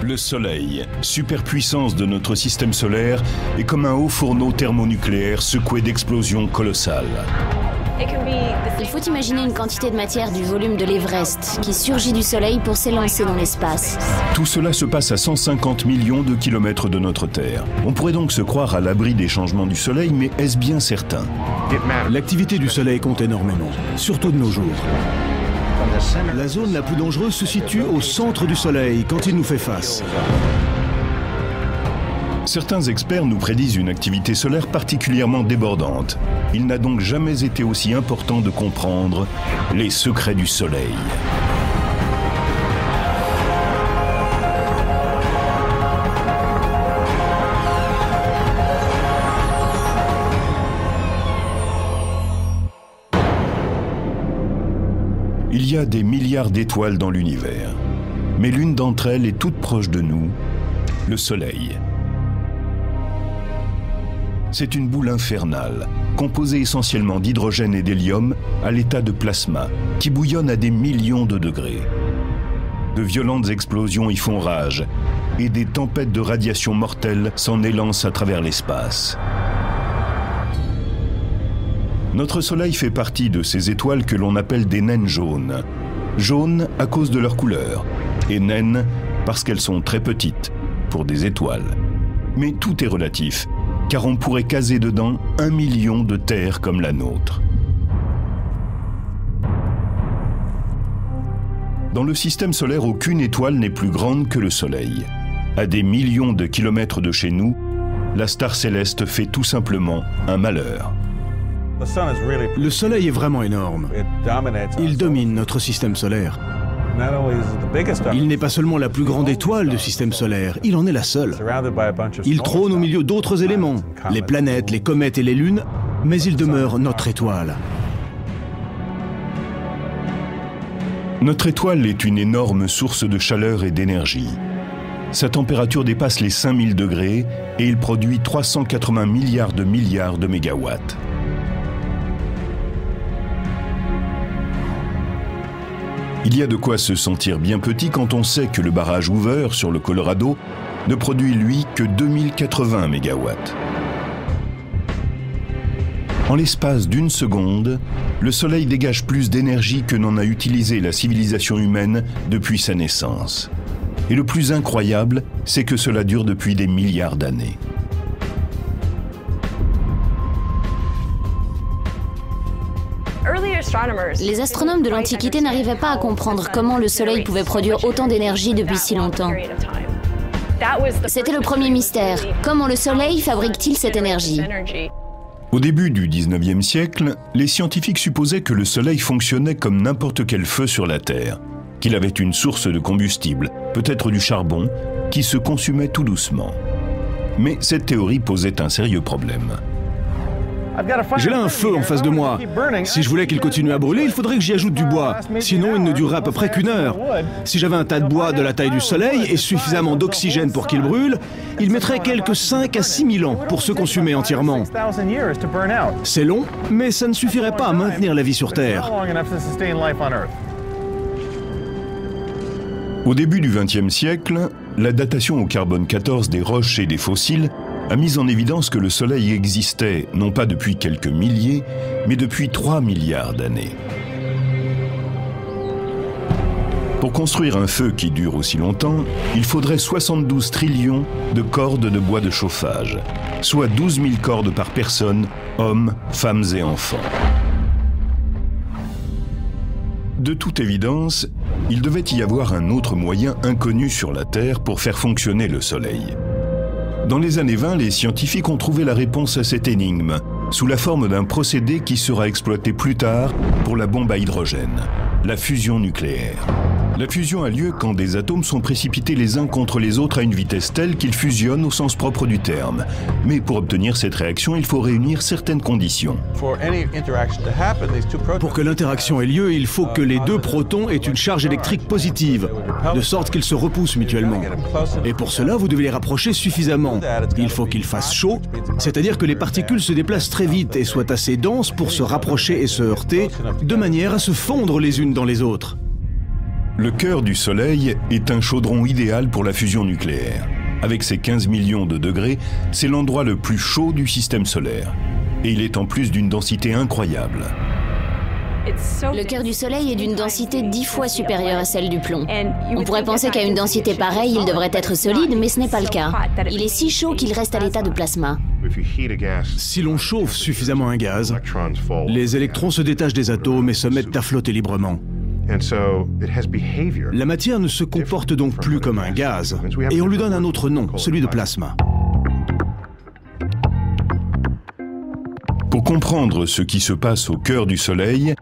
Le Soleil, superpuissance de notre système solaire, est comme un haut fourneau thermonucléaire secoué d'explosions colossales. Il faut imaginer une quantité de matière du volume de l'Everest qui surgit du Soleil pour s'élancer dans l'espace. Tout cela se passe à 150 millions de kilomètres de notre Terre. On pourrait donc se croire à l'abri des changements du Soleil, mais est-ce bien certain? L'activité du Soleil compte énormément, surtout de nos jours. La zone la plus dangereuse se situe au centre du Soleil, quand il nous fait face. Certains experts nous prédisent une activité solaire particulièrement débordante. Il n'a donc jamais été aussi important de comprendre les secrets du Soleil. Il y a des milliards d'étoiles dans l'univers, mais l'une d'entre elles est toute proche de nous, le Soleil. C'est une boule infernale, composée essentiellement d'hydrogène et d'hélium à l'état de plasma, qui bouillonne à des millions de degrés. De violentes explosions y font rage, et des tempêtes de radiation mortelle s'en élancent à travers l'espace. Notre Soleil fait partie de ces étoiles que l'on appelle des naines jaunes. Jaunes à cause de leur couleur, et naines parce qu'elles sont très petites, pour des étoiles. Mais tout est relatif, car on pourrait caser dedans 1 million de terres comme la nôtre. Dans le système solaire, aucune étoile n'est plus grande que le Soleil. À des millions de kilomètres de chez nous, la star céleste fait tout simplement un malheur. Le Soleil est vraiment énorme. Il domine notre système solaire. Il n'est pas seulement la plus grande étoile du système solaire, il en est la seule. Il trône au milieu d'autres éléments, les planètes, les comètes et les lunes, mais il demeure notre étoile. Notre étoile est une énorme source de chaleur et d'énergie. Sa température dépasse les 5000 degrés et il produit 380 milliards de mégawatts. Il y a de quoi se sentir bien petit quand on sait que le barrage Hoover sur le Colorado ne produit, lui, que 2080 mégawatts. En l'espace d'une seconde, le Soleil dégage plus d'énergie que n'en a utilisé la civilisation humaine depuis sa naissance. Et le plus incroyable, c'est que cela dure depuis des milliards d'années. Les astronomes de l'Antiquité n'arrivaient pas à comprendre comment le Soleil pouvait produire autant d'énergie depuis si longtemps. C'était le premier mystère. Comment le Soleil fabrique-t-il cette énergie? Au début du 19e siècle, les scientifiques supposaient que le Soleil fonctionnait comme n'importe quel feu sur la Terre, qu'il avait une source de combustible, peut-être du charbon, qui se consumait tout doucement. Mais cette théorie posait un sérieux problème. J'ai là un feu en face de moi. Si je voulais qu'il continue à brûler, il faudrait que j'y ajoute du bois. Sinon, il ne durerait à peu près qu'1 heure. Si j'avais un tas de bois de la taille du Soleil et suffisamment d'oxygène pour qu'il brûle, il mettrait quelques 5 à 6 000 ans pour se consumer entièrement. C'est long, mais ça ne suffirait pas à maintenir la vie sur Terre. Au début du XXe siècle, la datation au carbone 14 des roches et des fossiles a mis en évidence que le Soleil existait, non pas depuis quelques milliers, mais depuis 3 milliards d'années. Pour construire un feu qui dure aussi longtemps, il faudrait 72 trillions de cordes de bois de chauffage, soit 12 000 cordes par personne, hommes, femmes et enfants. De toute évidence, il devait y avoir un autre moyen inconnu sur la Terre pour faire fonctionner le Soleil. Dans les années 20, les scientifiques ont trouvé la réponse à cette énigme, sous la forme d'un procédé qui sera exploité plus tard pour la bombe à hydrogène, la fusion nucléaire. La fusion a lieu quand des atomes sont précipités les uns contre les autres à une vitesse telle qu'ils fusionnent au sens propre du terme. Mais pour obtenir cette réaction, il faut réunir certaines conditions. Pour que l'interaction ait lieu, il faut que les deux protons aient une charge électrique positive, de sorte qu'ils se repoussent mutuellement. Et pour cela, vous devez les rapprocher suffisamment. Il faut qu'il fasse chaud, c'est-à-dire que les particules se déplacent très vite et soient assez denses pour se rapprocher et se heurter, de manière à se fondre les unes dans les autres. Le cœur du Soleil est un chaudron idéal pour la fusion nucléaire. Avec ses 15 millions de degrés, c'est l'endroit le plus chaud du système solaire. Et il est en plus d'une densité incroyable. Le cœur du Soleil est d'une densité 10 fois supérieure à celle du plomb. On pourrait penser qu'à une densité pareille, il devrait être solide, mais ce n'est pas le cas. Il est si chaud qu'il reste à l'état de plasma. Si l'on chauffe suffisamment un gaz, les électrons se détachent des atomes et se mettent à flotter librement. La matière ne se comporte donc plus comme un gaz, et on lui donne un autre nom, celui de plasma. Pour comprendre ce qui se passe au cœur du Soleil,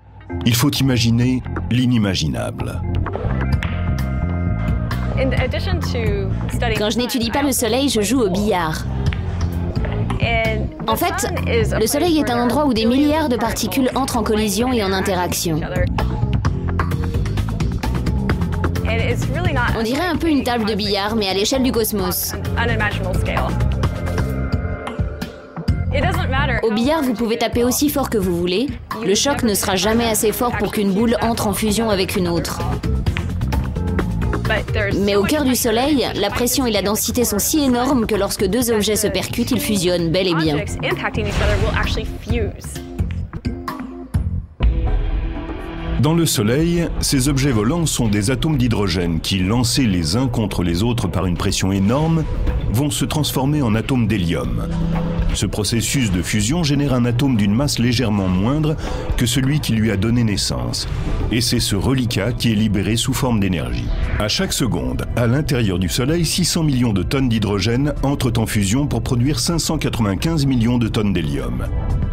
il faut imaginer l'inimaginable. Quand je n'étudie pas le Soleil, je joue au billard. En fait, le Soleil est un endroit où des milliards de particules entrent en collision et en interaction. On dirait un peu une table de billard, mais à l'échelle du cosmos. Au billard, vous pouvez taper aussi fort que vous voulez. Le choc ne sera jamais assez fort pour qu'une boule entre en fusion avec une autre. Mais au cœur du Soleil, la pression et la densité sont si énormes que lorsque deux objets se percutent, ils fusionnent bel et bien. Dans le Soleil, ces objets volants sont des atomes d'hydrogène qui, lancés les uns contre les autres par une pression énorme, vont se transformer en atomes d'hélium. Ce processus de fusion génère un atome d'une masse légèrement moindre que celui qui lui a donné naissance. Et c'est ce reliquat qui est libéré sous forme d'énergie. À chaque seconde, à l'intérieur du Soleil, 600 millions de tonnes d'hydrogène entrent en fusion pour produire 595 millions de tonnes d'hélium.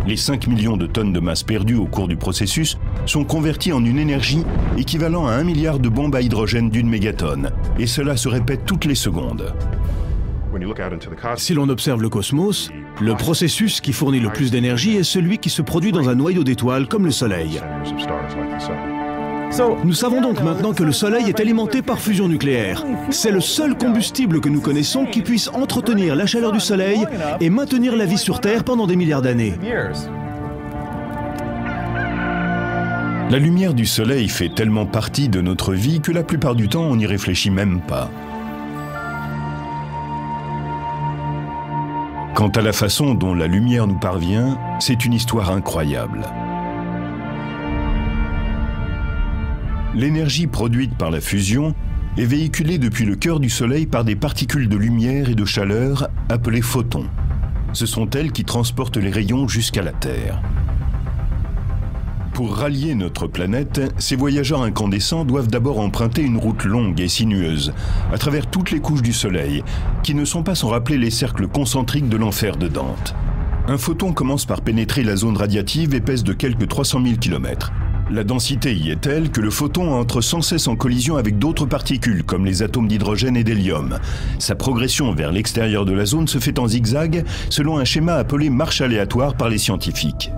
Les 5 millions de tonnes de masse perdues au cours du processus sont converties en une énergie équivalent à 1 milliard de bombes à hydrogène d'une mégatonne. Et cela se répète toutes les secondes. Si l'on observe le cosmos, le processus qui fournit le plus d'énergie est celui qui se produit dans un noyau d'étoiles comme le Soleil. Nous savons donc maintenant que le Soleil est alimenté par fusion nucléaire. C'est le seul combustible que nous connaissons qui puisse entretenir la chaleur du Soleil et maintenir la vie sur Terre pendant des milliards d'années. La lumière du Soleil fait tellement partie de notre vie que la plupart du temps on n'y réfléchit même pas. Quant à la façon dont la lumière nous parvient, c'est une histoire incroyable. L'énergie produite par la fusion est véhiculée depuis le cœur du Soleil par des particules de lumière et de chaleur appelées photons. Ce sont elles qui transportent les rayons jusqu'à la Terre. Pour rallier notre planète, ces voyageurs incandescents doivent d'abord emprunter une route longue et sinueuse, à travers toutes les couches du Soleil, qui ne sont pas sans rappeler les cercles concentriques de l'enfer de Dante. Un photon commence par pénétrer la zone radiative et pèse de quelques 300 000 km. La densité y est telle que le photon entre sans cesse en collision avec d'autres particules, comme les atomes d'hydrogène et d'hélium. Sa progression vers l'extérieur de la zone se fait en zigzag, selon un schéma appelé marche aléatoire par les scientifiques.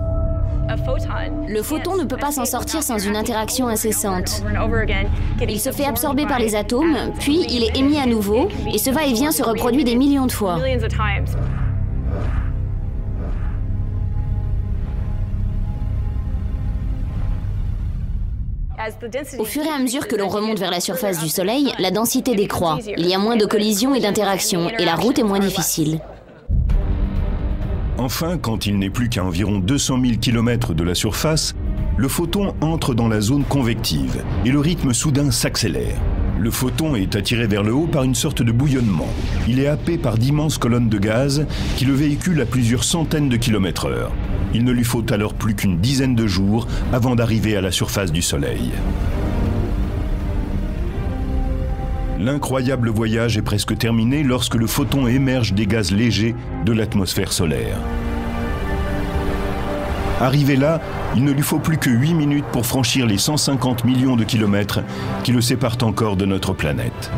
Le photon ne peut pas s'en sortir sans une interaction incessante. Il se fait absorber par les atomes, puis il est émis à nouveau, et ce va-et-vient se reproduit des millions de fois. Au fur et à mesure que l'on remonte vers la surface du Soleil, la densité décroît. Il y a moins de collisions et d'interactions, et la route est moins difficile. Enfin, quand il n'est plus qu'à environ 200 000 km de la surface, le photon entre dans la zone convective et le rythme soudain s'accélère. Le photon est attiré vers le haut par une sorte de bouillonnement. Il est happé par d'immenses colonnes de gaz qui le véhiculent à plusieurs centaines de kilomètres/heure. Il ne lui faut alors plus qu'une dizaine de jours avant d'arriver à la surface du Soleil. L'incroyable voyage est presque terminé lorsque le photon émerge des gaz légers de l'atmosphère solaire. Arrivé là, il ne lui faut plus que 8 minutes pour franchir les 150 millions de kilomètres qui le séparent encore de notre planète.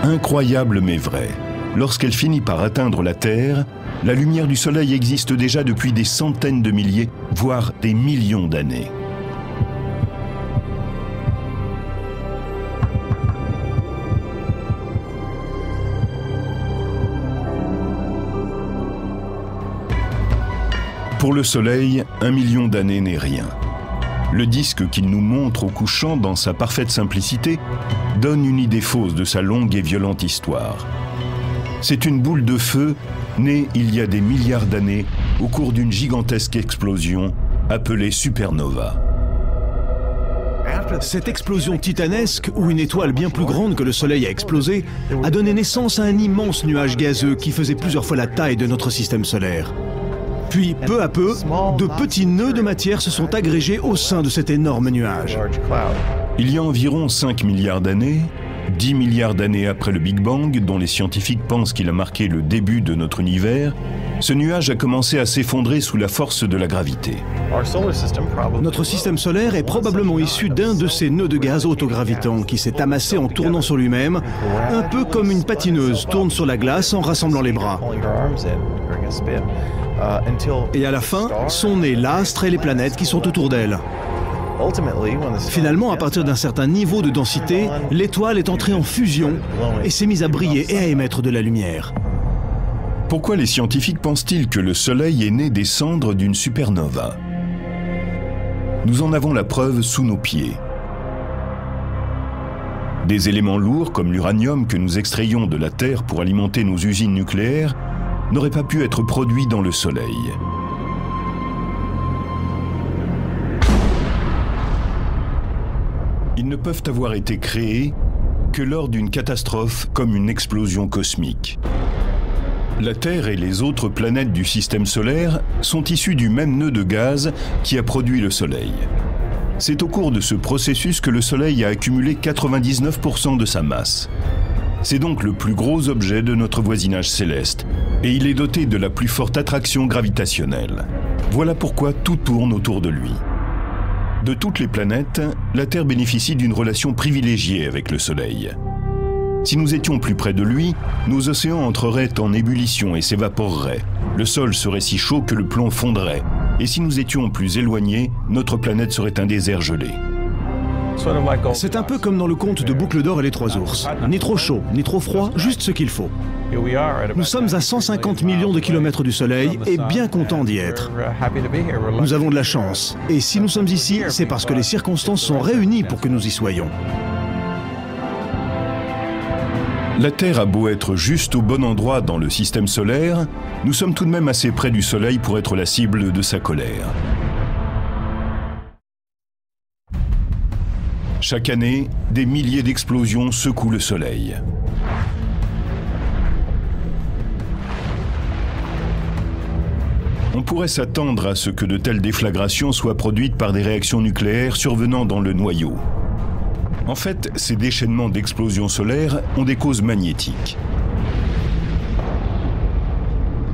Incroyable mais vrai, lorsqu'elle finit par atteindre la Terre, la lumière du Soleil existe déjà depuis des centaines de milliers, voire des millions d'années. Pour le Soleil, 1 million d'années n'est rien. Le disque qu'il nous montre au couchant dans sa parfaite simplicité donne une idée fausse de sa longue et violente histoire. C'est une boule de feu née il y a des milliards d'années au cours d'une gigantesque explosion appelée supernova. Cette explosion titanesque, où une étoile bien plus grande que le Soleil a explosé, a donné naissance à un immense nuage gazeux qui faisait plusieurs fois la taille de notre système solaire. Puis, peu à peu, de petits nœuds de matière se sont agrégés au sein de cet énorme nuage. Il y a environ 5 milliards d'années, 10 milliards d'années après le Big Bang, dont les scientifiques pensent qu'il a marqué le début de notre univers, ce nuage a commencé à s'effondrer sous la force de la gravité. Notre système solaire est probablement issu d'un de ces nœuds de gaz autogravitants qui s'est amassé en tournant sur lui-même, un peu comme une patineuse tourne sur la glace en rassemblant les bras. Et à la fin, sont nés l'astre et les planètes qui sont autour d'elle. Finalement, à partir d'un certain niveau de densité, l'étoile est entrée en fusion et s'est mise à briller et à émettre de la lumière. Pourquoi les scientifiques pensent-ils que le Soleil est né des cendres d'une supernova? Nous en avons la preuve sous nos pieds. Des éléments lourds comme l'uranium que nous extrayons de la Terre pour alimenter nos usines nucléaires n'auraient pas pu être produits dans le Soleil. Ils ne peuvent avoir été créés que lors d'une catastrophe comme une explosion cosmique. La Terre et les autres planètes du système solaire sont issues du même nœud de gaz qui a produit le Soleil. C'est au cours de ce processus que le Soleil a accumulé 99% de sa masse. C'est donc le plus gros objet de notre voisinage céleste, et il est doté de la plus forte attraction gravitationnelle. Voilà pourquoi tout tourne autour de lui. De toutes les planètes, la Terre bénéficie d'une relation privilégiée avec le Soleil. Si nous étions plus près de lui, nos océans entreraient en ébullition et s'évaporeraient. Le sol serait si chaud que le plomb fondrait. Et si nous étions plus éloignés, notre planète serait un désert gelé. C'est un peu comme dans le conte de Boucle d'Or et les Trois Ours. Ni trop chaud, ni trop froid, juste ce qu'il faut. Nous sommes à 150 millions de kilomètres du Soleil et bien contents d'y être. Nous avons de la chance. Et si nous sommes ici, c'est parce que les circonstances sont réunies pour que nous y soyons. La Terre a beau être juste au bon endroit dans le système solaire, nous sommes tout de même assez près du Soleil pour être la cible de sa colère. Chaque année, des milliers d'explosions secouent le Soleil. On pourrait s'attendre à ce que de telles déflagrations soient produites par des réactions nucléaires survenant dans le noyau. En fait, ces déchaînements d'explosions solaires ont des causes magnétiques.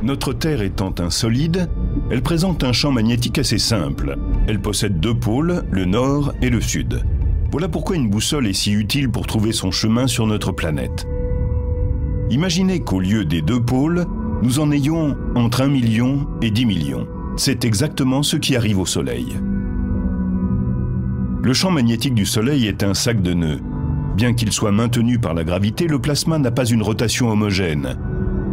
Notre Terre étant un solide, elle présente un champ magnétique assez simple. Elle possède deux pôles, le nord et le sud. Voilà pourquoi une boussole est si utile pour trouver son chemin sur notre planète. Imaginez qu'au lieu des deux pôles, nous en ayons entre 1 million et 10 millions. C'est exactement ce qui arrive au Soleil. Le champ magnétique du Soleil est un sac de nœuds. Bien qu'il soit maintenu par la gravité, le plasma n'a pas une rotation homogène.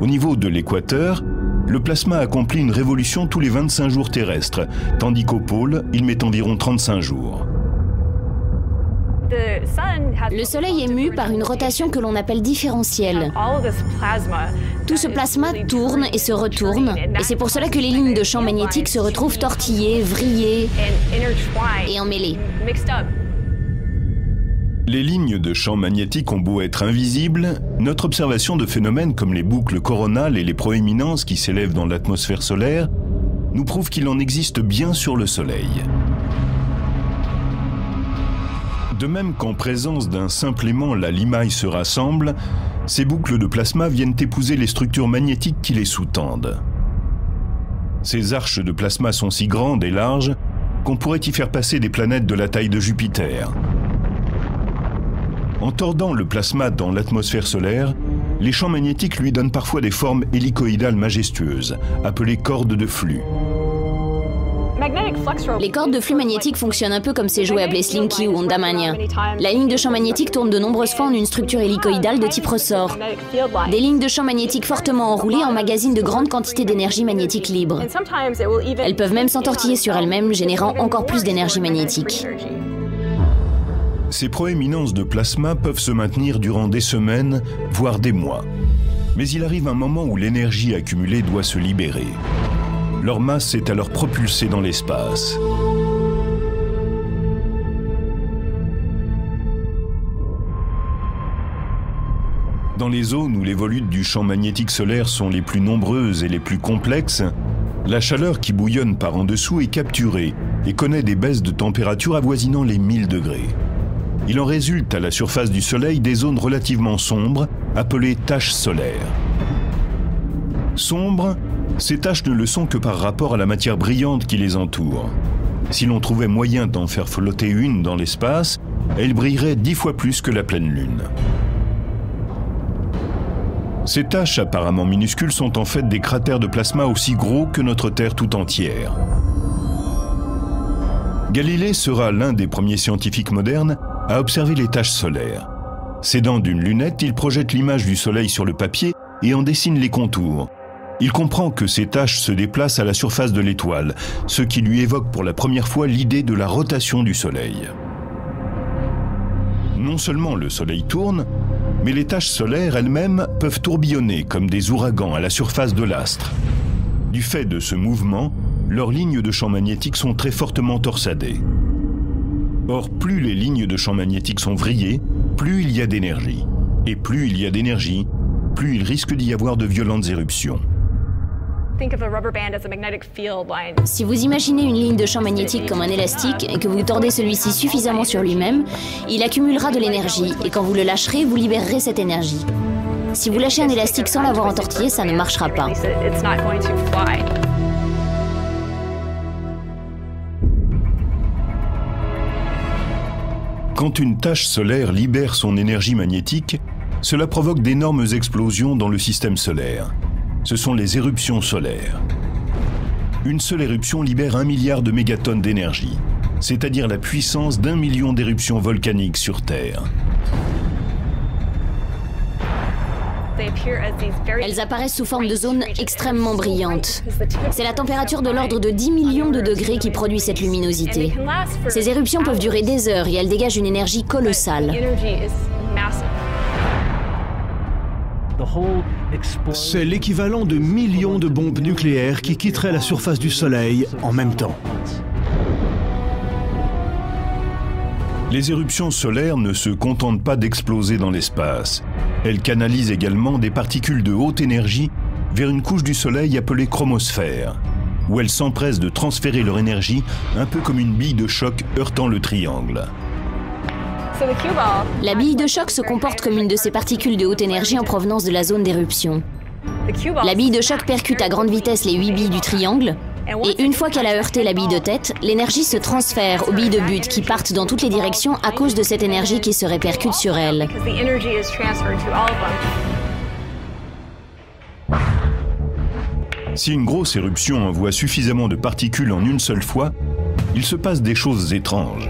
Au niveau de l'équateur, le plasma accomplit une révolution tous les 25 jours terrestres, tandis qu'au pôle, il met environ 35 jours. Le Soleil est mu par une rotation que l'on appelle différentielle. Tout ce plasma tourne et se retourne, et c'est pour cela que les lignes de champ magnétique se retrouvent tortillées, vrillées et emmêlées. Les lignes de champ magnétique ont beau être invisibles, notre observation de phénomènes comme les boucles coronales et les proéminences qui s'élèvent dans l'atmosphère solaire nous prouve qu'il en existe bien sur le Soleil. De même qu'en présence d'un simple aimant, la limaille se rassemble, ces boucles de plasma viennent épouser les structures magnétiques qui les sous-tendent. Ces arches de plasma sont si grandes et larges qu'on pourrait y faire passer des planètes de la taille de Jupiter. En tordant le plasma dans l'atmosphère solaire, les champs magnétiques lui donnent parfois des formes hélicoïdales majestueuses, appelées cordes de flux. Les cordes de flux magnétique fonctionnent un peu comme ces jouets appelés Slinky ou Ondamania. La ligne de champ magnétique tourne de nombreuses fois en une structure hélicoïdale de type ressort. Des lignes de champ magnétique fortement enroulées emmagasinent de grandes quantités d'énergie magnétique libre. Elles peuvent même s'entortiller sur elles-mêmes, générant encore plus d'énergie magnétique. Ces proéminences de plasma peuvent se maintenir durant des semaines, voire des mois. Mais il arrive un moment où l'énergie accumulée doit se libérer. Leur masse est alors propulsée dans l'espace. Dans les zones où les volutes du champ magnétique solaire sont les plus nombreuses et les plus complexes, la chaleur qui bouillonne par en dessous est capturée et connaît des baisses de température avoisinant les 1000 degrés. Il en résulte à la surface du Soleil des zones relativement sombres, appelées taches solaires. Sombres, ces taches ne le sont que par rapport à la matière brillante qui les entoure. Si l'on trouvait moyen d'en faire flotter une dans l'espace, elle brillerait 10 fois plus que la pleine lune. Ces taches apparemment minuscules sont en fait des cratères de plasma aussi gros que notre Terre tout entière. Galilée sera l'un des premiers scientifiques modernes à observer les taches solaires. S'aidant d'une lunette, il projette l'image du Soleil sur le papier et en dessine les contours. Il comprend que ces taches se déplacent à la surface de l'étoile, ce qui lui évoque pour la première fois l'idée de la rotation du Soleil. Non seulement le Soleil tourne, mais les taches solaires elles-mêmes peuvent tourbillonner comme des ouragans à la surface de l'astre. Du fait de ce mouvement, leurs lignes de champ magnétique sont très fortement torsadées. Or, plus les lignes de champ magnétique sont vrillées, plus il y a d'énergie. Et plus il y a d'énergie, plus il risque d'y avoir de violentes éruptions. Si vous imaginez une ligne de champ magnétique comme un élastique et que vous tordez celui-ci suffisamment sur lui-même, il accumulera de l'énergie et quand vous le lâcherez, vous libérerez cette énergie. Si vous lâchez un élastique sans l'avoir entortillé, ça ne marchera pas. Quand une tache solaire libère son énergie magnétique, cela provoque d'énormes explosions dans le système solaire. Ce sont les éruptions solaires. Une seule éruption libère 1 milliard de mégatonnes d'énergie, c'est-à-dire la puissance d'1 million d'éruptions volcaniques sur Terre. Elles apparaissent sous forme de zones extrêmement brillantes. C'est la température de l'ordre de 10 millions de degrés qui produit cette luminosité. Ces éruptions peuvent durer des heures et elles dégagent une énergie colossale. C'est l'équivalent de millions de bombes nucléaires qui quitteraient la surface du Soleil en même temps. Les éruptions solaires ne se contentent pas d'exploser dans l'espace. Elles canalisent également des particules de haute énergie vers une couche du Soleil appelée chromosphère, où elles s'empressent de transférer leur énergie un peu comme une bille de choc heurtant le triangle. La bille de choc se comporte comme une de ces particules de haute énergie en provenance de la zone d'éruption. La bille de choc percute à grande vitesse les 8 billes du triangle, et une fois qu'elle a heurté la bille de tête, l'énergie se transfère aux billes de but qui partent dans toutes les directions à cause de cette énergie qui se répercute sur elles. Si une grosse éruption envoie suffisamment de particules en une seule fois, il se passe des choses étranges.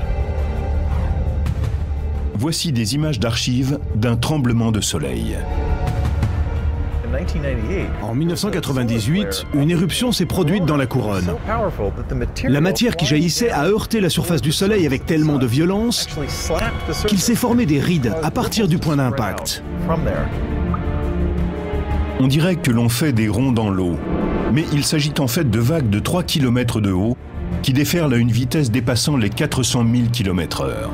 Voici des images d'archives d'un tremblement de soleil. En 1998, une éruption s'est produite dans la couronne. La matière qui jaillissait a heurté la surface du Soleil avec tellement de violence qu'il s'est formé des rides à partir du point d'impact. On dirait que l'on fait des ronds dans l'eau, mais il s'agit en fait de vagues de 3 km de haut qui déferlent à une vitesse dépassant les 400 000 km/h.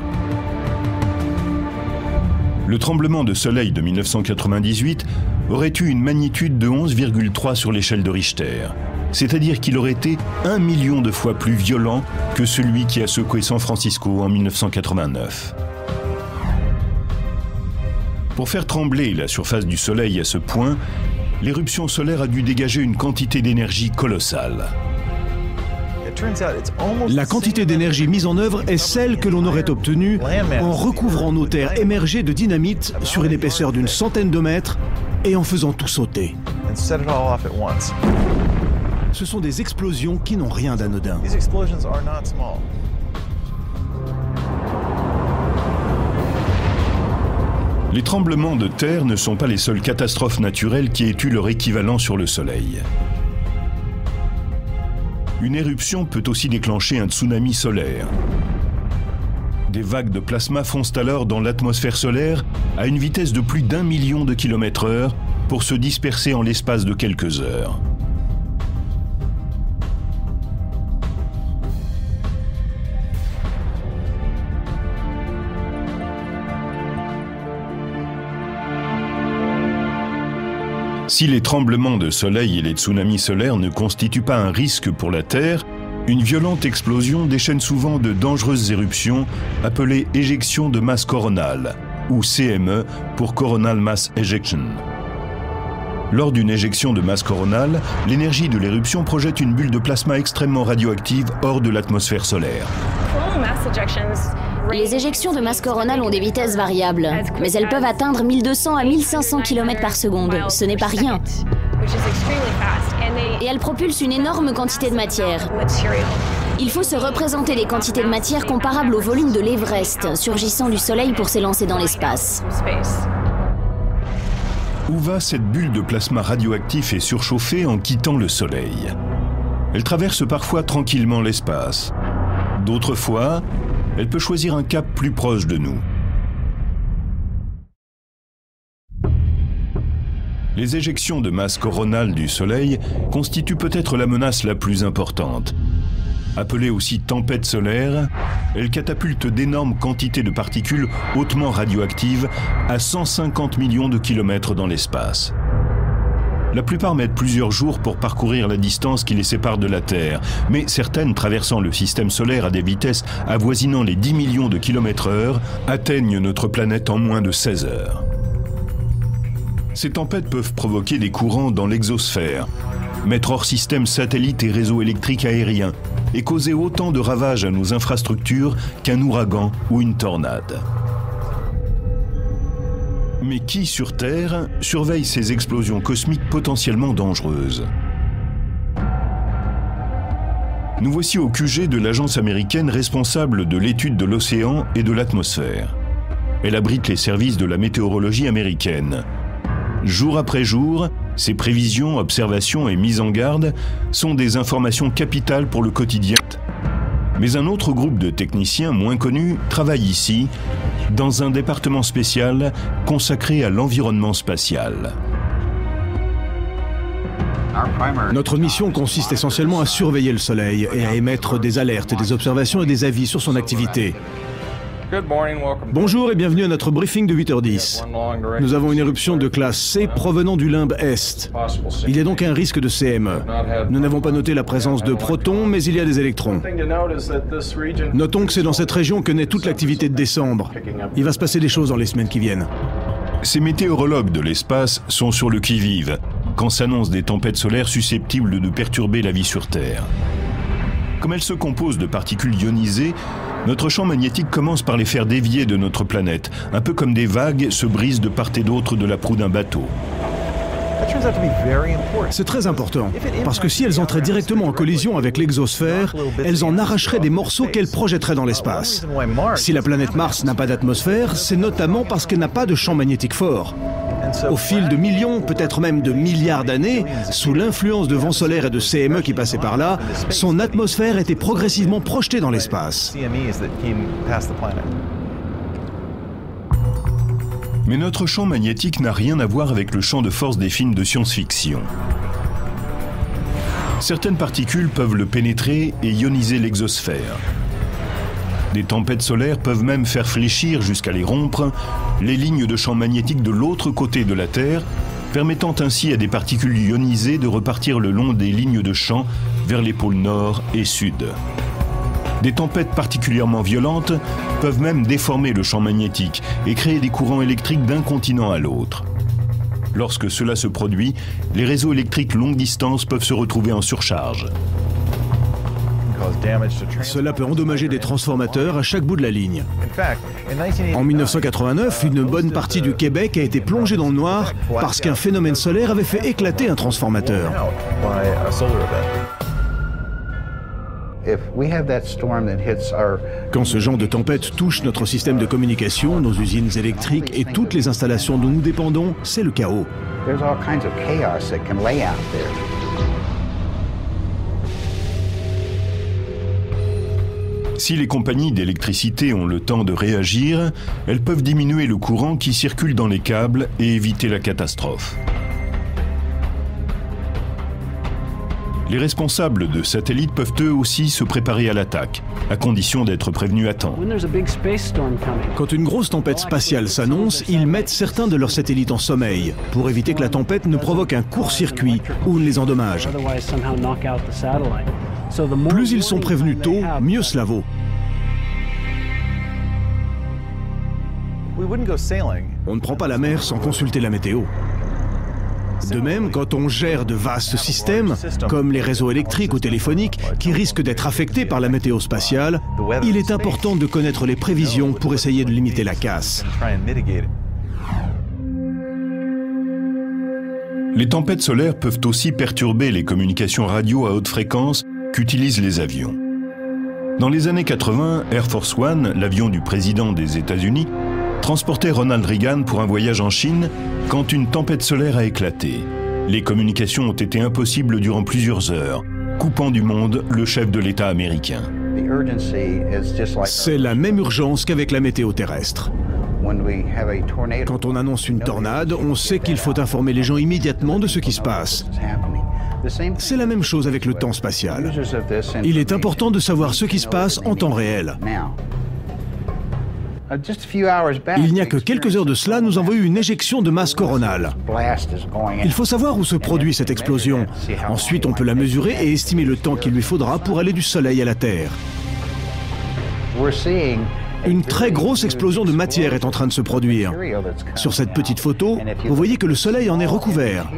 Le tremblement de soleil de 1998 aurait eu une magnitude de 11,3 sur l'échelle de Richter, c'est-à-dire qu'il aurait été 1 million de fois plus violent que celui qui a secoué San Francisco en 1989. Pour faire trembler la surface du Soleil à ce point, l'éruption solaire a dû dégager une quantité d'énergie colossale. La quantité d'énergie mise en œuvre est celle que l'on aurait obtenue en recouvrant nos terres émergées de dynamite sur une épaisseur d'une centaine de mètres et en faisant tout sauter. Ce sont des explosions qui n'ont rien d'anodin. Les tremblements de terre ne sont pas les seules catastrophes naturelles qui aient eu leur équivalent sur le Soleil. Une éruption peut aussi déclencher un tsunami solaire. Des vagues de plasma foncent alors dans l'atmosphère solaire à une vitesse de plus d'1 million de km/h pour se disperser en l'espace de quelques heures. Si les tremblements de soleil et les tsunamis solaires ne constituent pas un risque pour la Terre, une violente explosion déchaîne souvent de dangereuses éruptions appelées éjections de masse coronale, ou CME pour Coronal Mass Ejection. Lors d'une éjection de masse coronale, l'énergie de l'éruption projette une bulle de plasma extrêmement radioactive hors de l'atmosphère solaire. Les éjections de masse coronale ont des vitesses variables, mais elles peuvent atteindre 1200 à 1500 km par seconde. Ce n'est pas rien. Et elles propulsent une énorme quantité de matière. Il faut se représenter des quantités de matière comparables au volume de l'Everest, surgissant du Soleil pour s'élancer dans l'espace. Où va cette bulle de plasma radioactif et surchauffé en quittant le Soleil? Elle traverse parfois tranquillement l'espace. D'autres fois, elle peut choisir un cap plus proche de nous. Les éjections de masse coronale du Soleil constituent peut-être la menace la plus importante. Appelée aussi tempête solaire, elle catapulte d'énormes quantités de particules hautement radioactives à 150 millions de kilomètres dans l'espace. La plupart mettent plusieurs jours pour parcourir la distance qui les sépare de la Terre, mais certaines, traversant le système solaire à des vitesses avoisinant les 10 millions de km/h, atteignent notre planète en moins de 16 heures. Ces tempêtes peuvent provoquer des courants dans l'exosphère, mettre hors système satellites et réseaux électriques aériens, et causer autant de ravages à nos infrastructures qu'un ouragan ou une tornade. Mais qui sur Terre surveille ces explosions cosmiques potentiellement dangereuses? Nous voici au QG de l'agence américaine responsable de l'étude de l'océan et de l'atmosphère. Elle abrite les services de la météorologie américaine. Jour après jour, ces prévisions, observations et mises en garde sont des informations capitales pour le quotidien. Mais un autre groupe de techniciens moins connus travaille ici, dans un département spécial consacré à l'environnement spatial. Notre mission consiste essentiellement à surveiller le Soleil et à émettre des alertes, des observations et des avis sur son activité. Bonjour et bienvenue à notre briefing de 8h10. Nous avons une éruption de classe C provenant du limbe Est. Il y a donc un risque de CME. Nous n'avons pas noté la présence de protons, mais il y a des électrons. Notons que c'est dans cette région que naît toute l'activité de décembre. Il va se passer des choses dans les semaines qui viennent. Ces météorologues de l'espace sont sur le qui-vive quand s'annoncent des tempêtes solaires susceptibles de perturber la vie sur Terre. Comme elles se composent de particules ionisées, notre champ magnétique commence par les faire dévier de notre planète, un peu comme des vagues se brisent de part et d'autre de la proue d'un bateau. C'est très important, parce que si elles entraient directement en collision avec l'exosphère, elles en arracheraient des morceaux qu'elles projetteraient dans l'espace. Si la planète Mars n'a pas d'atmosphère, c'est notamment parce qu'elle n'a pas de champ magnétique fort. Au fil de millions, peut-être même de milliards d'années, sous l'influence de vents solaires et de CME qui passaient par là, son atmosphère était progressivement projetée dans l'espace. Mais notre champ magnétique n'a rien à voir avec le champ de force des films de science-fiction. Certaines particules peuvent le pénétrer et ioniser l'exosphère. Des tempêtes solaires peuvent même faire fléchir, jusqu'à les rompre, les lignes de champ magnétique de l'autre côté de la Terre, permettant ainsi à des particules ionisées de repartir le long des lignes de champ vers les pôles nord et sud. Des tempêtes particulièrement violentes peuvent même déformer le champ magnétique et créer des courants électriques d'un continent à l'autre. Lorsque cela se produit, les réseaux électriques longue distance peuvent se retrouver en surcharge. Cela peut endommager des transformateurs à chaque bout de la ligne. En 1989, une bonne partie du Québec a été plongée dans le noir parce qu'un phénomène solaire avait fait éclater un transformateur. Quand ce genre de tempête touche notre système de communication, nos usines électriques et toutes les installations dont nous dépendons, c'est le chaos. Si les compagnies d'électricité ont le temps de réagir, elles peuvent diminuer le courant qui circule dans les câbles et éviter la catastrophe. Les responsables de satellites peuvent eux aussi se préparer à l'attaque, à condition d'être prévenus à temps. Quand une grosse tempête spatiale s'annonce, ils mettent certains de leurs satellites en sommeil, pour éviter que la tempête ne provoque un court-circuit ou ne les endommage. Plus ils sont prévenus tôt, mieux cela vaut. On ne prend pas la mer sans consulter la météo. De même, quand on gère de vastes systèmes, comme les réseaux électriques ou téléphoniques, qui risquent d'être affectés par la météo spatiale, il est important de connaître les prévisions pour essayer de limiter la casse. Les tempêtes solaires peuvent aussi perturber les communications radio à haute fréquence qu'utilisent les avions. Dans les années 80, Air Force One, l'avion du président des États-Unis, transportait Ronald Reagan pour un voyage en Chine quand une tempête solaire a éclaté. Les communications ont été impossibles durant plusieurs heures, coupant du monde le chef de l'État américain. C'est la même urgence qu'avec la météo terrestre. Quand on annonce une tornade, on sait qu'il faut informer les gens immédiatement de ce qui se passe. C'est la même chose avec le temps spatial. Il est important de savoir ce qui se passe en temps réel. Il n'y a que quelques heures de cela, nous avons eu une éjection de masse coronale. Il faut savoir où se produit cette explosion. Ensuite, on peut la mesurer et estimer le temps qu'il lui faudra pour aller du Soleil à la Terre. Une très grosse explosion de matière est en train de se produire. Sur cette petite photo, vous voyez que le Soleil en est recouvert.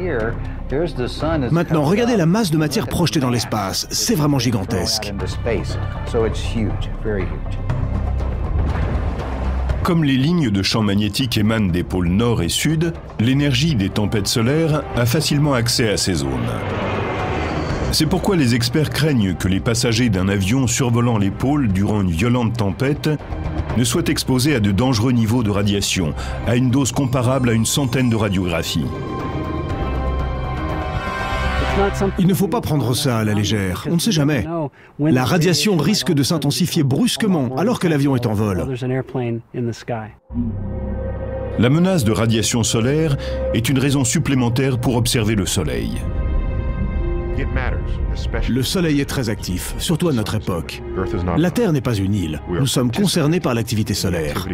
Maintenant, regardez la masse de matière projetée dans l'espace. C'est vraiment gigantesque. Comme les lignes de champs magnétiques émanent des pôles nord et sud, l'énergie des tempêtes solaires a facilement accès à ces zones. C'est pourquoi les experts craignent que les passagers d'un avion survolant les pôles durant une violente tempête ne soient exposés à de dangereux niveaux de radiation, à une dose comparable à une centaine de radiographies. Il ne faut pas prendre ça à la légère, on ne sait jamais. La radiation risque de s'intensifier brusquement alors que l'avion est en vol. La menace de radiation solaire est une raison supplémentaire pour observer le Soleil. Le Soleil est très actif, surtout à notre époque. La Terre n'est pas une île. Nous sommes concernés par l'activité solaire.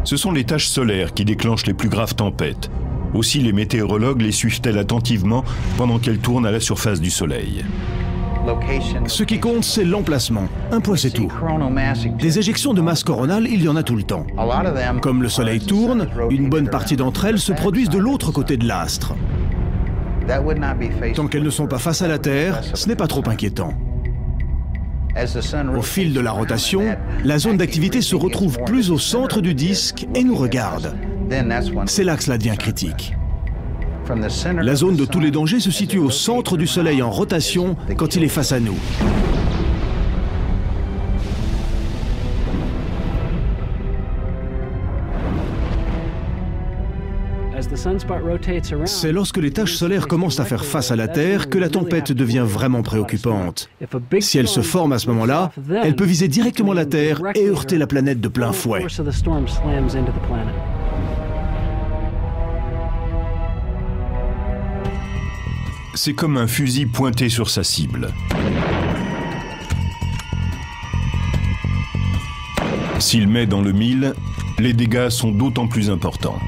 Ce sont les taches solaires qui déclenchent les plus graves tempêtes. Aussi, les météorologues les suivent-elles attentivement pendant qu'elles tournent à la surface du Soleil. Ce qui compte, c'est l'emplacement. Un point, c'est tout. Des éjections de masse coronale, il y en a tout le temps. Comme le Soleil tourne, une bonne partie d'entre elles se produisent de l'autre côté de l'astre. Tant qu'elles ne sont pas face à la Terre, ce n'est pas trop inquiétant. Au fil de la rotation, la zone d'activité se retrouve plus au centre du disque et nous regarde. C'est là que cela devient critique. La zone de tous les dangers se situe au centre du Soleil en rotation quand il est face à nous. C'est lorsque les taches solaires commencent à faire face à la Terre que la tempête devient vraiment préoccupante. Si elle se forme à ce moment-là, elle peut viser directement la Terre et heurter la planète de plein fouet. C'est comme un fusil pointé sur sa cible. S'il met dans le mille, les dégâts sont d'autant plus importants.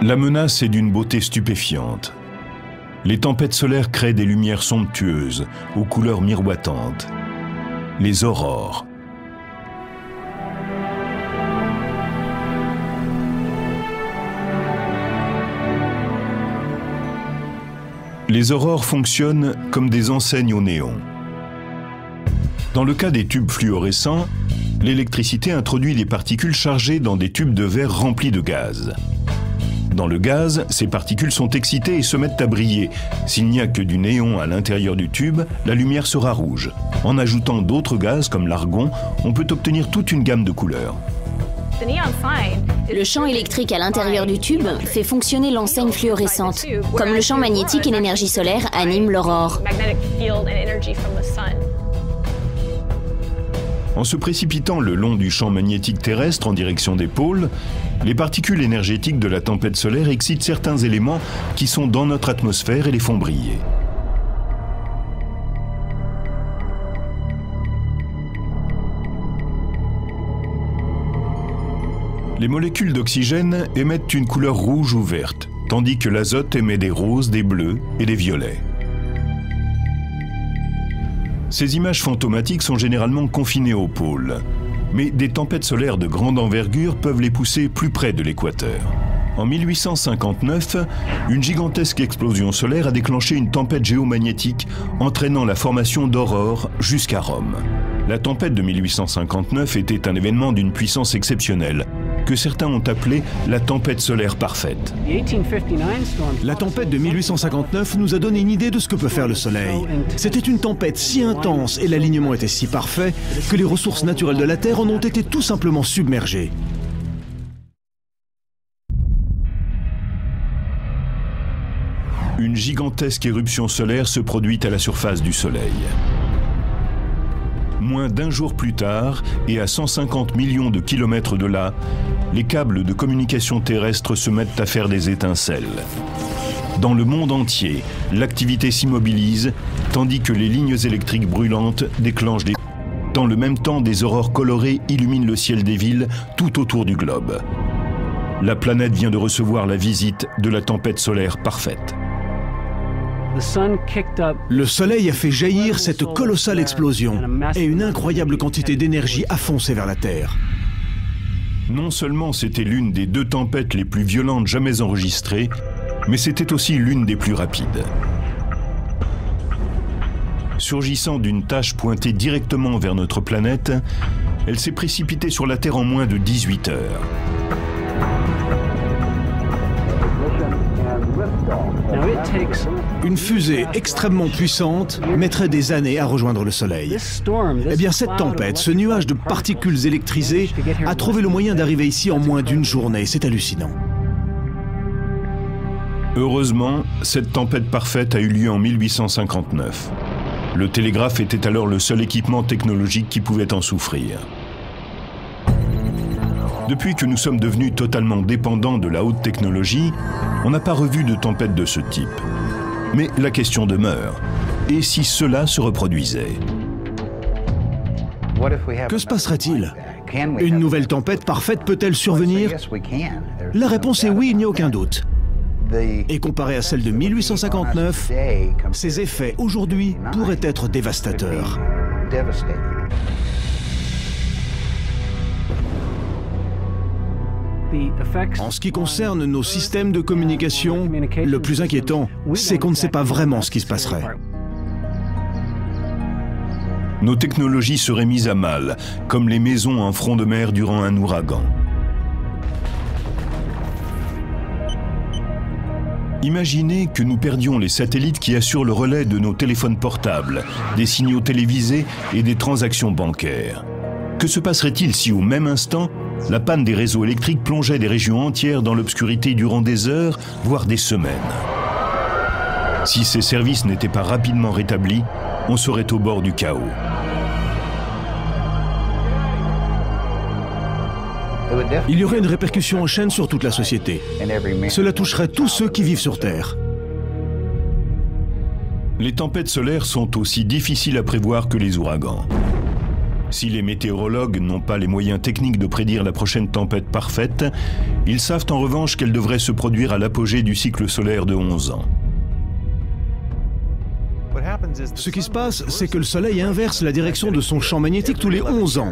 La menace est d'une beauté stupéfiante. Les tempêtes solaires créent des lumières somptueuses, aux couleurs miroitantes. Les aurores. Les aurores fonctionnent comme des enseignes au néon. Dans le cas des tubes fluorescents, l'électricité introduit des particules chargées dans des tubes de verre remplis de gaz. Dans le gaz, ces particules sont excitées et se mettent à briller. S'il n'y a que du néon à l'intérieur du tube, la lumière sera rouge. En ajoutant d'autres gaz comme l'argon, on peut obtenir toute une gamme de couleurs. Le champ électrique à l'intérieur du tube fait fonctionner l'enseigne fluorescente, comme le champ magnétique et l'énergie solaire animent l'aurore. En se précipitant le long du champ magnétique terrestre en direction des pôles, les particules énergétiques de la tempête solaire excitent certains éléments qui sont dans notre atmosphère et les font briller. Les molécules d'oxygène émettent une couleur rouge ou verte, tandis que l'azote émet des roses, des bleus et des violets. Ces images fantomatiques sont généralement confinées aux pôles, mais des tempêtes solaires de grande envergure peuvent les pousser plus près de l'équateur. En 1859, une gigantesque explosion solaire a déclenché une tempête géomagnétique entraînant la formation d'aurores jusqu'à Rome. La tempête de 1859 était un événement d'une puissance exceptionnelle, que certains ont appelé la tempête solaire parfaite. La tempête de 1859 nous a donné une idée de ce que peut faire le Soleil. C'était une tempête si intense et l'alignement était si parfait que les ressources naturelles de la Terre en ont été tout simplement submergées. Une gigantesque éruption solaire se produit à la surface du Soleil. Moins d'un jour plus tard, et à 150 millions de kilomètres de là, les câbles de communication terrestre se mettent à faire des étincelles. Dans le monde entier, l'activité s'immobilise, tandis que les lignes électriques brûlantes déclenchent des... Dans le même temps, des aurores colorées illuminent le ciel des villes tout autour du globe. La planète vient de recevoir la visite de la tempête solaire parfaite. Le Soleil a fait jaillir cette colossale explosion et une incroyable quantité d'énergie a foncé vers la Terre. Non seulement c'était l'une des 2 tempêtes les plus violentes jamais enregistrées, mais c'était aussi l'une des plus rapides. Surgissant d'une tache pointée directement vers notre planète, elle s'est précipitée sur la Terre en moins de 18 heures. Une fusée extrêmement puissante mettrait des années à rejoindre le Soleil. Eh bien, cette tempête, ce nuage de particules électrisées, a trouvé le moyen d'arriver ici en moins d'une journée. C'est hallucinant. Heureusement, cette tempête parfaite a eu lieu en 1859. Le télégraphe était alors le seul équipement technologique qui pouvait en souffrir. Depuis que nous sommes devenus totalement dépendants de la haute technologie, on n'a pas revu de tempête de ce type. Mais la question demeure. Et si cela se reproduisait? Que se passerait-il? Une nouvelle tempête parfaite peut-elle survenir? La réponse est oui, il n'y a aucun doute. Et comparé à celle de 1859, ses effets aujourd'hui pourraient être dévastateurs. En ce qui concerne nos systèmes de communication, le plus inquiétant, c'est qu'on ne sait pas vraiment ce qui se passerait. Nos technologies seraient mises à mal, comme les maisons en front de mer durant un ouragan. Imaginez que nous perdions les satellites qui assurent le relais de nos téléphones portables, des signaux télévisés et des transactions bancaires. Que se passerait-il si, au même instant, la panne des réseaux électriques plongeait des régions entières dans l'obscurité durant des heures, voire des semaines? Si ces services n'étaient pas rapidement rétablis, on serait au bord du chaos. Il y aurait une répercussion en chaîne sur toute la société. Cela toucherait tous ceux qui vivent sur Terre. Les tempêtes solaires sont aussi difficiles à prévoir que les ouragans. Si les météorologues n'ont pas les moyens techniques de prédire la prochaine tempête parfaite, ils savent en revanche qu'elle devrait se produire à l'apogée du cycle solaire de 11 ans. Ce qui se passe, c'est que le Soleil inverse la direction de son champ magnétique tous les 11 ans.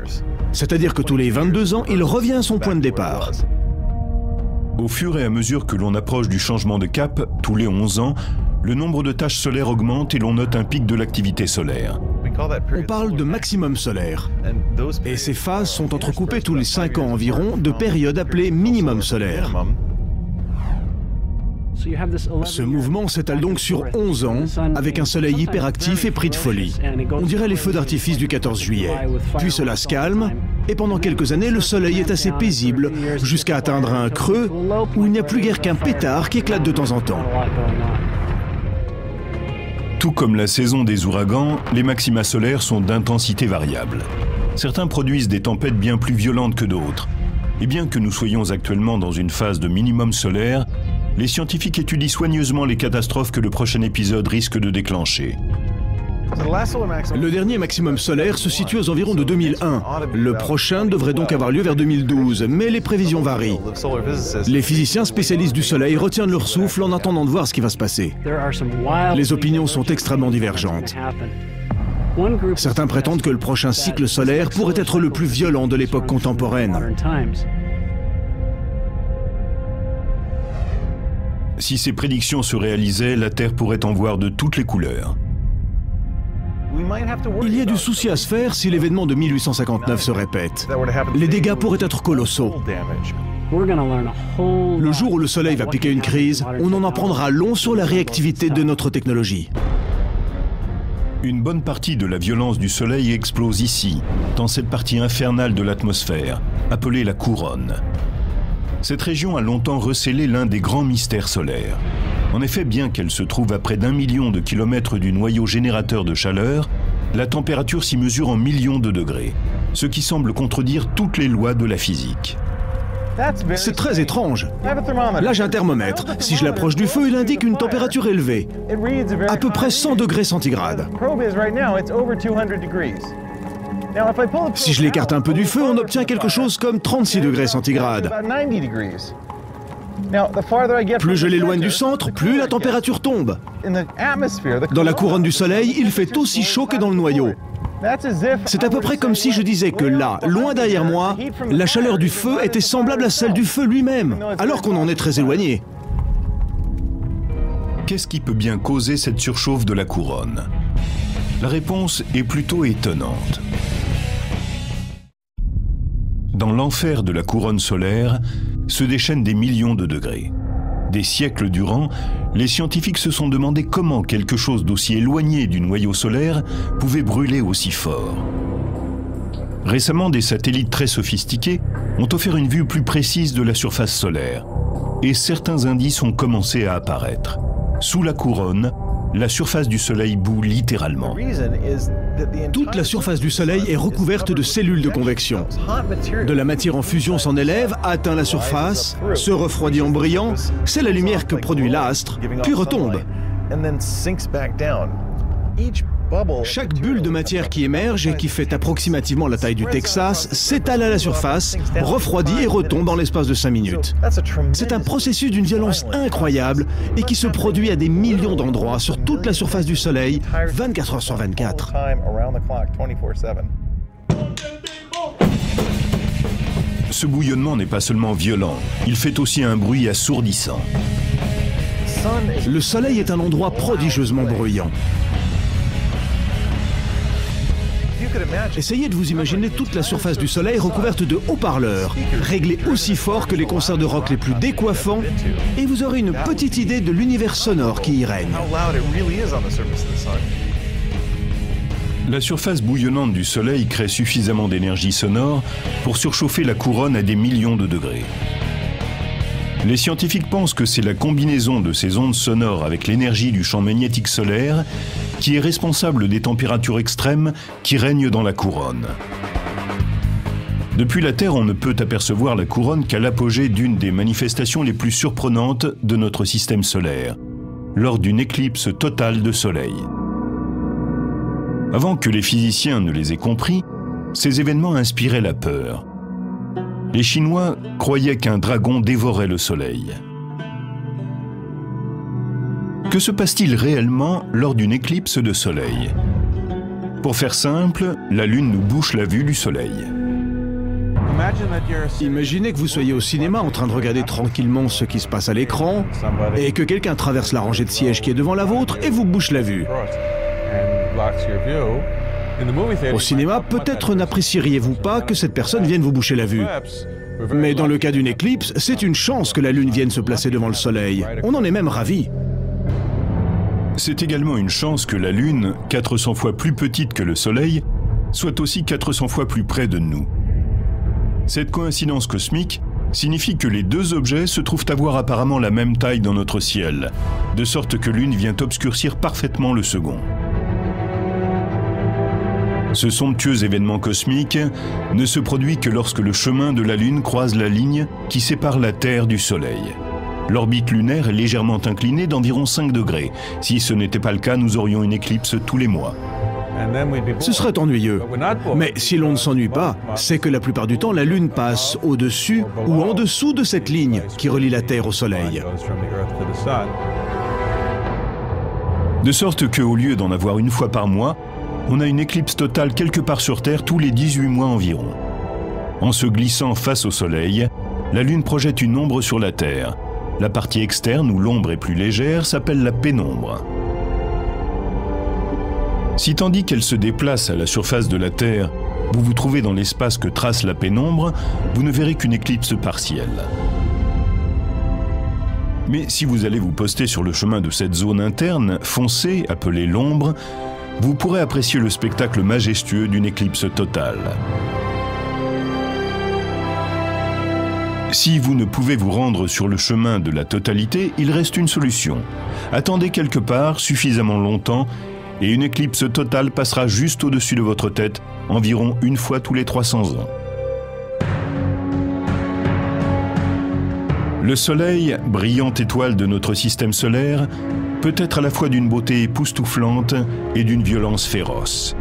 C'est-à-dire que tous les 22 ans, il revient à son point de départ. Au fur et à mesure que l'on approche du changement de cap, tous les 11 ans, le nombre de taches solaires augmente et l'on note un pic de l'activité solaire. On parle de maximum solaire. Et ces phases sont entrecoupées tous les 5 ans environ de périodes appelées minimum solaire. Ce mouvement s'étale donc sur 11 ans, avec un soleil hyperactif et pris de folie. On dirait les feux d'artifice du 14 juillet. Puis cela se calme, et pendant quelques années, le soleil est assez paisible, jusqu'à atteindre un creux où il n'y a plus guère qu'un pétard qui éclate de temps en temps. Tout comme la saison des ouragans, les maxima solaires sont d'intensité variable. Certains produisent des tempêtes bien plus violentes que d'autres. Et bien que nous soyons actuellement dans une phase de minimum solaire, les scientifiques étudient soigneusement les catastrophes que le prochain épisode risque de déclencher. Le dernier maximum solaire se situe aux environs de 2001. Le prochain devrait donc avoir lieu vers 2012, mais les prévisions varient. Les physiciens spécialistes du Soleil retiennent leur souffle en attendant de voir ce qui va se passer. Les opinions sont extrêmement divergentes. Certains prétendent que le prochain cycle solaire pourrait être le plus violent de l'époque contemporaine. Si ces prédictions se réalisaient, la Terre pourrait en voir de toutes les couleurs. Il y a du souci à se faire si l'événement de 1859 se répète. Les dégâts pourraient être colossaux. Le jour où le Soleil va piquer une crise, on en apprendra long sur la réactivité de notre technologie. Une bonne partie de la violence du Soleil explose ici, dans cette partie infernale de l'atmosphère, appelée la couronne. Cette région a longtemps recélé l'un des grands mystères solaires. En effet, bien qu'elle se trouve à près d'1 million de kilomètres du noyau générateur de chaleur, la température s'y mesure en millions de degrés, ce qui semble contredire toutes les lois de la physique. C'est très étrange. Là, j'ai un thermomètre. Si je l'approche du feu, il indique une température élevée, à peu près 100 degrés centigrades. Si je l'écarte un peu du feu, on obtient quelque chose comme 36 degrés centigrades. Plus je l'éloigne du centre, plus la température tombe. Dans la couronne du Soleil, il fait aussi chaud que dans le noyau. C'est à peu près comme si je disais que là, loin derrière moi, la chaleur du feu était semblable à celle du feu lui-même, alors qu'on en est très éloigné. Qu'est-ce qui peut bien causer cette surchauffe de la couronne? La réponse est plutôt étonnante. Dans l'enfer de la couronne solaire se déchaînent des millions de degrés. Des siècles durant, les scientifiques se sont demandé comment quelque chose d'aussi éloigné du noyau solaire pouvait brûler aussi fort. Récemment, des satellites très sophistiqués ont offert une vue plus précise de la surface solaire, et certains indices ont commencé à apparaître. Sous la couronne, la surface du Soleil bout littéralement. Toute la surface du Soleil est recouverte de cellules de convection. De la matière en fusion s'en élève, atteint la surface, se refroidit en brillant, c'est la lumière que produit l'astre, puis retombe. Chaque bulle de matière qui émerge et qui fait approximativement la taille du Texas s'étale à la surface, refroidit et retombe en l'espace de 5 minutes. C'est un processus d'une violence incroyable et qui se produit à des millions d'endroits sur toute la surface du Soleil, 24 heures sur 24. Ce bouillonnement n'est pas seulement violent, il fait aussi un bruit assourdissant. Le Soleil est un endroit prodigieusement bruyant. Essayez de vous imaginer toute la surface du Soleil recouverte de haut-parleurs, réglés aussi fort que les concerts de rock les plus décoiffants, et vous aurez une petite idée de l'univers sonore qui y règne. La surface bouillonnante du Soleil crée suffisamment d'énergie sonore pour surchauffer la couronne à des millions de degrés. Les scientifiques pensent que c'est la combinaison de ces ondes sonores avec l'énergie du champ magnétique solaire qui est responsable des températures extrêmes qui règnent dans la couronne. Depuis la Terre, on ne peut apercevoir la couronne qu'à l'apogée d'une des manifestations les plus surprenantes de notre système solaire, lors d'une éclipse totale de Soleil. Avant que les physiciens ne les aient compris, ces événements inspiraient la peur. Les Chinois croyaient qu'un dragon dévorait le Soleil. Que se passe-t-il réellement lors d'une éclipse de Soleil? Pour faire simple, la Lune nous bouche la vue du Soleil. Imaginez que vous soyez au cinéma en train de regarder tranquillement ce qui se passe à l'écran et que quelqu'un traverse la rangée de sièges qui est devant la vôtre et vous bouche la vue. Au cinéma, peut-être n'apprécieriez-vous pas que cette personne vienne vous boucher la vue. Mais dans le cas d'une éclipse, c'est une chance que la Lune vienne se placer devant le Soleil. On en est même ravis. C'est également une chance que la Lune, 400 fois plus petite que le Soleil, soit aussi 400 fois plus près de nous. Cette coïncidence cosmique signifie que les deux objets se trouvent avoir apparemment la même taille dans notre ciel, de sorte que l'une vient obscurcir parfaitement le second. Ce somptueux événement cosmique ne se produit que lorsque le chemin de la Lune croise la ligne qui sépare la Terre du Soleil. L'orbite lunaire est légèrement inclinée d'environ 5 degrés. Si ce n'était pas le cas, nous aurions une éclipse tous les mois. Ce serait ennuyeux. Mais si l'on ne s'ennuie pas, c'est que la plupart du temps, la Lune passe au-dessus ou en dessous de cette ligne qui relie la Terre au Soleil. De sorte qu'au lieu d'en avoir une fois par mois, on a une éclipse totale quelque part sur Terre tous les 18 mois environ. En se glissant face au Soleil, la Lune projette une ombre sur la Terre. La partie externe, où l'ombre est plus légère, s'appelle la pénombre. Si tandis qu'elle se déplace à la surface de la Terre, vous vous trouvez dans l'espace que trace la pénombre, vous ne verrez qu'une éclipse partielle. Mais si vous allez vous poster sur le chemin de cette zone interne, foncée, appelée l'ombre, vous pourrez apprécier le spectacle majestueux d'une éclipse totale. Si vous ne pouvez vous rendre sur le chemin de la totalité, il reste une solution. Attendez quelque part suffisamment longtemps et une éclipse totale passera juste au-dessus de votre tête, environ une fois tous les 300 ans. Le Soleil, brillante étoile de notre système solaire, peut être à la fois d'une beauté époustouflante et d'une violence féroce.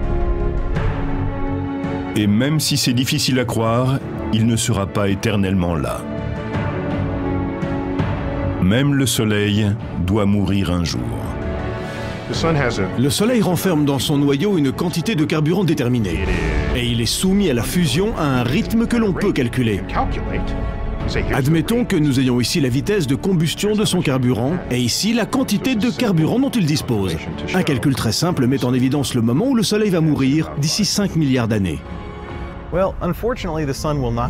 Et même si c'est difficile à croire, il ne sera pas éternellement là. Même le Soleil doit mourir un jour. Le Soleil renferme dans son noyau une quantité de carburant déterminée. Et il est soumis à la fusion à un rythme que l'on peut calculer. Admettons que nous ayons ici la vitesse de combustion de son carburant et ici la quantité de carburant dont il dispose. Un calcul très simple met en évidence le moment où le Soleil va mourir d'ici 5 milliards d'années.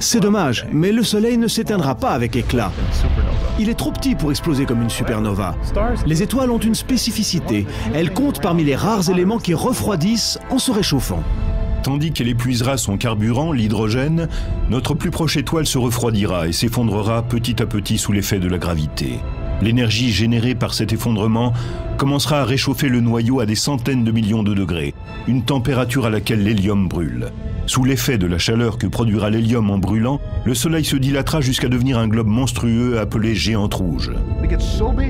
C'est dommage, mais le Soleil ne s'éteindra pas avec éclat. Il est trop petit pour exploser comme une supernova. Les étoiles ont une spécificité. Elles comptent parmi les rares éléments qui refroidissent en se réchauffant. Tandis qu'elle épuisera son carburant, l'hydrogène, notre plus proche étoile se refroidira et s'effondrera petit à petit sous l'effet de la gravité. L'énergie générée par cet effondrement commencera à réchauffer le noyau à des centaines de millions de degrés, une température à laquelle l'hélium brûle. Sous l'effet de la chaleur que produira l'hélium en brûlant, le Soleil se dilatera jusqu'à devenir un globe monstrueux appelé géante rouge.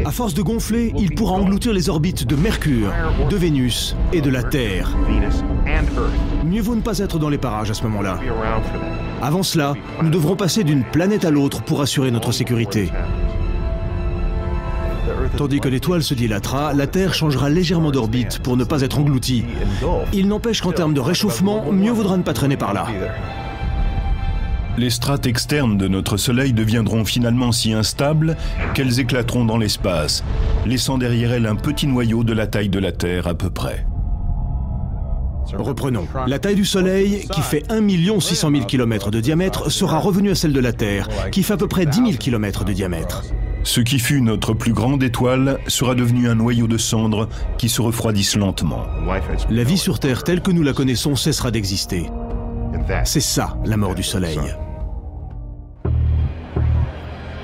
À force de gonfler, il pourra engloutir les orbites de Mercure, de Vénus et de la Terre. Mieux vaut ne pas être dans les parages à ce moment-là. Avant cela, nous devrons passer d'une planète à l'autre pour assurer notre sécurité. Tandis que l'étoile se dilatera, la Terre changera légèrement d'orbite pour ne pas être engloutie. Il n'empêche qu'en termes de réchauffement, mieux vaudra ne pas traîner par là. Les strates externes de notre Soleil deviendront finalement si instables qu'elles éclateront dans l'espace, laissant derrière elles un petit noyau de la taille de la Terre à peu près. Reprenons. La taille du Soleil, qui fait 1 600 000 km de diamètre, sera revenue à celle de la Terre, qui fait à peu près 10 000 km de diamètre. Ce qui fut notre plus grande étoile sera devenu un noyau de cendres qui se refroidissent lentement. La vie sur Terre telle que nous la connaissons cessera d'exister. C'est ça, la mort du Soleil.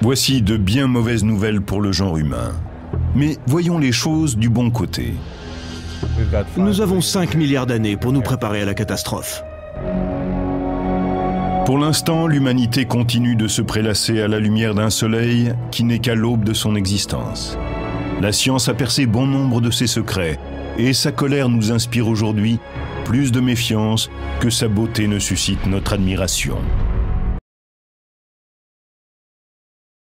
Voici de bien mauvaises nouvelles pour le genre humain. Mais voyons les choses du bon côté. Nous avons 5 milliards d'années pour nous préparer à la catastrophe. Pour l'instant, l'humanité continue de se prélasser à la lumière d'un soleil qui n'est qu'à l'aube de son existence. La science a percé bon nombre de ses secrets, et sa colère nous inspire aujourd'hui plus de méfiance que sa beauté ne suscite notre admiration.